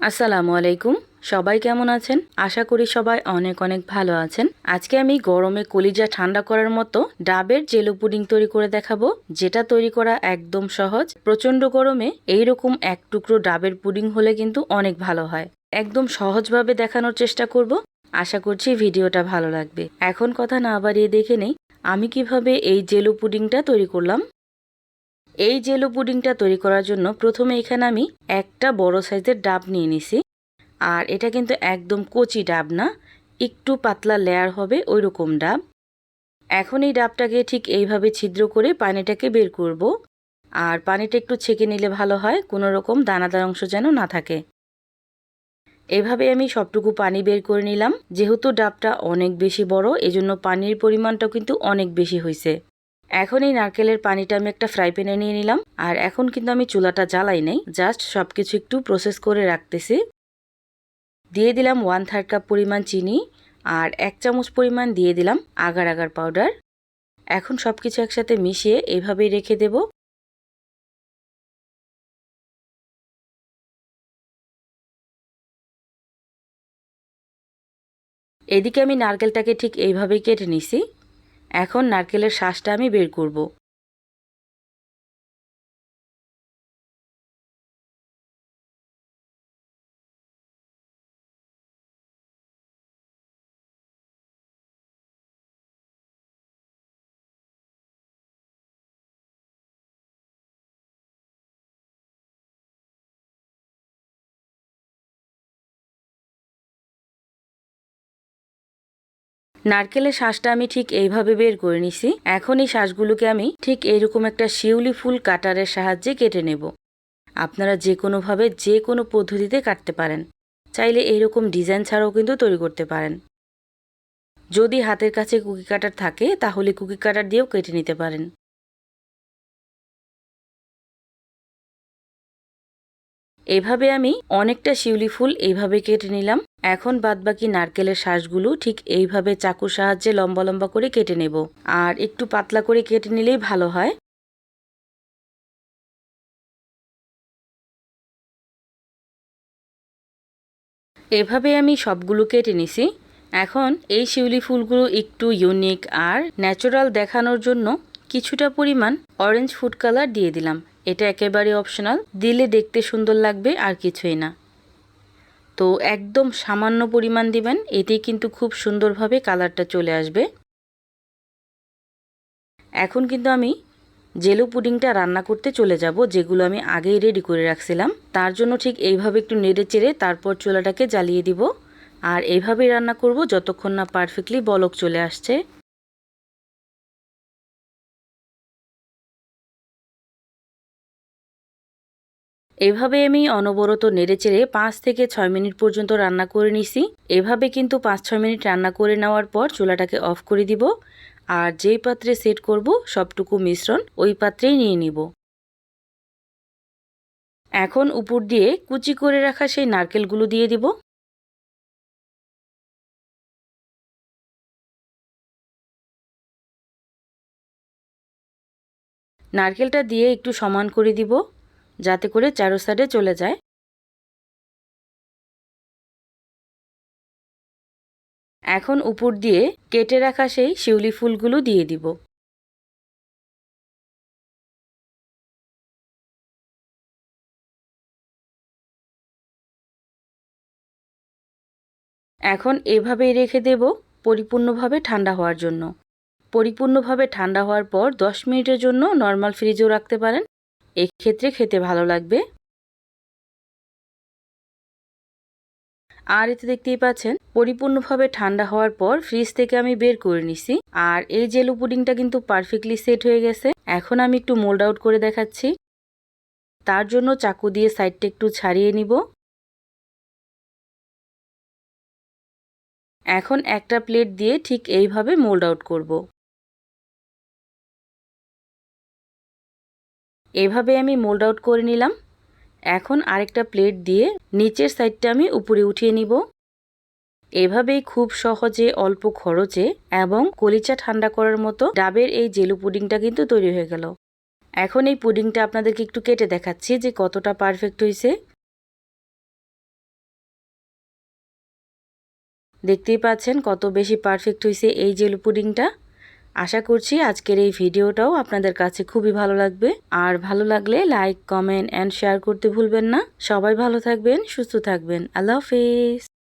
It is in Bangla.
আসসালামু আলাইকুম। সবাই কেমন আছেন? আশা করি সবাই অনেক অনেক ভালো আছেন। আজকে আমি গরমে কলিজা ঠান্ডা করার মতো ডাবের জেলো পুডিং তৈরি করে দেখাবো, যেটা তৈরি করা একদম সহজ। প্রচণ্ড গরমে এইরকম এক টুকরো ডাবের পুডিং হলে কিন্তু অনেক ভালো হয়। একদম সহজভাবে দেখানোর চেষ্টা করব। আশা করছি ভিডিওটা ভালো লাগবে। এখন কথা না বাড়িয়ে দেখে নেই আমি কিভাবে এই জেলো পুডিংটা তৈরি করলাম। এই জেলো পুডিংটা তৈরি করার জন্য প্রথমে এখানে আমি একটা বড় সাইজের ডাব নিয়ে নিছি। আর এটা কিন্তু একদম কচি ডাব না, একটু পাতলা লেয়ার হবে ওই রকম ডাব। এখন এই ডাবটাকে ঠিক এইভাবে ছিদ্র করে পানিটাকে বের করব। আর পানিটা একটু ছেঁকে নিলে ভালো হয়, কোনো রকম দানাদার অংশ যেন না থাকে। এভাবে আমি সবটুকু পানি বের করে নিলাম। যেহেতু ডাবটা অনেক বেশি বড়, এজন্য পানির পরিমাণটাও কিন্তু অনেক বেশি হয়েছে। এখন এই নারকেলের পানিটা আমি একটা ফ্রাই প্যানে নিয়ে নিলাম। আর এখন কিন্তু আমি চুলাটা জ্বালাই নাই, জাস্ট সবকিছু একটু প্রসেস করে রাখতেছি। দিয়ে দিলাম 1/3 কাপ পরিমাণ চিনি আর 1 চামচ পরিমাণ দিয়ে দিলাম আগার আগার পাউডার। এখন সব কিছু একসাথে মিশিয়ে এভাবেই রেখে দেব। এদিকে আমি নারকেলটাকে ঠিক এইভাবেই কেটে নিছি। এখন নারকেলের শাঁসটা আমি বের করব। নারকেলের শাঁসটা আমি ঠিক এইভাবে বের করে নিছি। এখন এই শাঁসগুলোকে আমি ঠিক এইরকম একটা শিউলি ফুল কাটারের সাহায্যে কেটে নেব। আপনারা যে কোনোভাবে যে কোনো পদ্ধতিতে কাটতে পারেন, চাইলে এইরকম ডিজাইন ছাড়াও কিন্তু তৈরি করতে পারেন। যদি হাতের কাছে কুকি কাটার থাকে তাহলে কুকি কাটার দিয়েও কেটে নিতে পারেন। এভাবে আমি অনেকটা শিউলি ফুল এইভাবে কেটে নিলাম। এখন বাদবাকি নারকেলের শাঁসগুলো ঠিক এইভাবে চাকুর সাহায্যে লম্বা লম্বা করে কেটে নেব। আর একটু পাতলা করে কেটে নিলেই ভালো হয়। এভাবে আমি সবগুলো কেটে নিছি। এখন এই শিউলি ফুলগুলো একটু ইউনিক আর ন্যাচারাল দেখানোর জন্য কিছুটা পরিমাণ অরেঞ্জ ফুড কালার দিয়ে দিলাম। এটা একেবারে অপশনাল, দিলে দেখতে সুন্দর লাগবে আর কিছুই না। তো একদম সামান্য পরিমাণ দিবেন, এতেই কিন্তু খুব সুন্দরভাবে কালারটা চলে আসবে। এখন কিন্তু আমি জেলো পুডিংটা রান্না করতে চলে যাব, যেগুলো আমি আগেই রেডি করে রাখছিলাম। তার জন্য ঠিক এইভাবে একটু নেড়ে চেড়ে তারপর চুলাটাকে জ্বালিয়ে দিব। আর এইভাবেই রান্না করব যতক্ষণ না পারফেক্টলি বলক চলে আসছে। এভাবে আমি অনবরত নেড়েচেড়ে 5 থেকে 6 মিনিট পর্যন্ত রান্না করে নিছি। এভাবে কিন্তু 5-6 মিনিট রান্না করে নেওয়ার পর চুলাটাকে অফ করে দিব। আর যেই পাত্রে সেট করব সবটুকু মিশ্রণ ওই পাত্রেই নিয়ে নিব। এখন উপর দিয়ে কুচি করে রাখা সেই নারকেলগুলো দিয়ে দিব। নারকেলটা দিয়ে একটু সমান করে দিব, যাতে করে চারো সাইডে চলে যায়। এখন উপর দিয়ে কেটে রাখা সেই শিউলি ফুলগুলো দিয়ে দিব। এখন এভাবেই রেখে দেব পরিপূর্ণভাবে ঠান্ডা হওয়ার জন্য। পরিপূর্ণভাবে ঠান্ডা হওয়ার পর 10 মিনিটের জন্য নর্মাল ফ্রিজেও রাখতে পারেন। এক্ষেত্রে খেতে ভালো লাগবে। আর এতে দেখতেই পাচ্ছেন পরিপূর্ণভাবে ঠান্ডা হওয়ার পর ফ্রিজ থেকে আমি বের করে নিছি। আর এই জেলো পুডিংটা কিন্তু পারফেক্টলি সেট হয়ে গেছে। এখন আমি একটু মোল্ড আউট করে দেখাচ্ছি। তার জন্য চাকু দিয়ে সাইডটা একটু ছাড়িয়ে নিব। এখন একটা প্লেট দিয়ে ঠিক এইভাবে মোল্ড আউট করব। এভাবে আমি মোল্ড আউট করে নিলাম। এখন আরেকটা প্লেট দিয়ে নিচের সাইডটা আমি উপরে উঠিয়ে নিব। এভাবেই খুব সহজে অল্প খরচে এবং কলিজা ঠান্ডা করার মতো ডাবের এই জেলো পুডিংটা কিন্তু তৈরি হয়ে গেল। এখন এই পুডিংটা আপনাদেরকে একটু কেটে দেখাচ্ছি যে কতটা পারফেক্ট হয়েছে। দেখতেই পাচ্ছেন কত বেশি পারফেক্ট হয়েছে এই জেলো পুডিংটা। আশা করছি আজকের এই ভিডিওটাও আপনাদের কাছে খুবই ভালো লাগবে। আর ভালো লাগলে লাইক, কমেন্ট অ্যান্ড শেয়ার করতে ভুলবেন না। সবাই ভালো থাকবেন, সুস্থ থাকবেন। আল্লাহ হাফেজ।